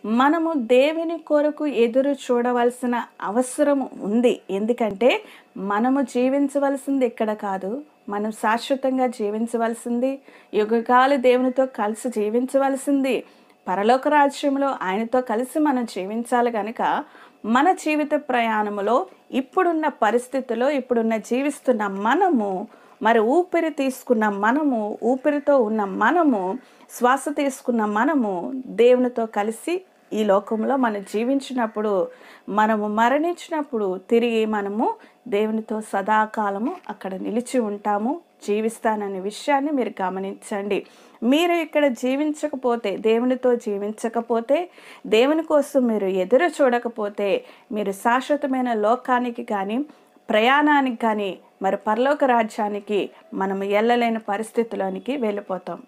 మనము దేవుని కొరకు ఎదురు చూడవలసిన అవసరం ఉంది. ఎందుకంటే మనము జీవించవలసింది ఇక్కడ కాదు, మనం శాశ్వతంగా జీవించవలసింది, యుగకాలు దేవునితో కలిసి జీవించవలసింది, పరలోక రాజ్యంలో ఆయనతో కలిసి మనం జీవించాలి. కనుక మన జీవిత ప్రయాణంలో ఇప్పుడున్న పరిస్థితుల్లో ఇప్పుడున్న జీవిస్తున్న మనము, మరి ఊపిరి తీసుకున్న మనము, ఊపిరితో ఉన్న మనము, శ్వాస తీసుకున్న మనము దేవునితో కలిసి ఈ లోకంలో మనం జీవించినప్పుడు, మనము మరణించినప్పుడు తిరిగి మనము దేవునితో సదాకాలము అక్కడ నిలిచి ఉంటాము, జీవిస్తాననే విషయాన్ని మీరు గమనించండి. మీరు ఇక్కడ జీవించకపోతే, దేవునితో జీవించకపోతే, దేవుని కోసం మీరు ఎదురు చూడకపోతే, మీరు శాశ్వతమైన లోకానికి కానీ ప్రయాణానికి కానీ మరి పరలోక రాజ్యానికి మనము వెళ్ళలేని పరిస్థితిలోనికి వెళ్ళిపోతాం.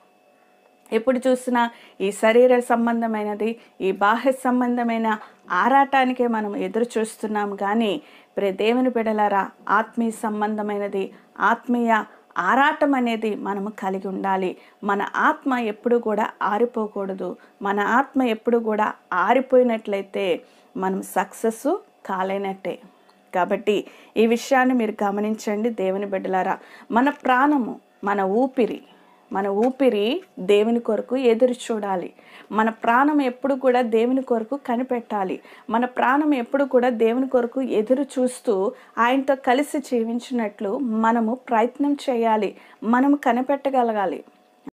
ఎప్పుడు చూసినా ఈ శరీర సంబంధమైనది, ఈ బాహ్య సంబంధమైన ఆరాటానికే మనం ఎదురు చూస్తున్నాం. కానీ దేవుని బిడ్డలారా, ఆత్మీయ సంబంధమైనది, ఆత్మీయ ఆరాటం అనేది మనము కలిగి ఉండాలి. మన ఆత్మ ఎప్పుడు కూడా ఆరిపోకూడదు. మన ఆత్మ ఎప్పుడు కూడా ఆరిపోయినట్లయితే మనం సక్సెస్ కాలేనట్టే. కాబట్టి ఈ విషయాన్ని మీరు గమనించండి దేవుని బిడ్డలారా. మన ప్రాణము, మన ఊపిరి దేవుని కొరకు ఎదురు చూడాలి. మన ప్రాణం ఎప్పుడు కూడా దేవుని కొరకు కనిపెట్టాలి. మన ప్రాణం ఎప్పుడు కూడా దేవుని కొరకు ఎదురు చూస్తూ ఆయనతో కలిసి జీవించినట్లు మనము ప్రయత్నం చేయాలి, మనము కనిపెట్టగలగాలి.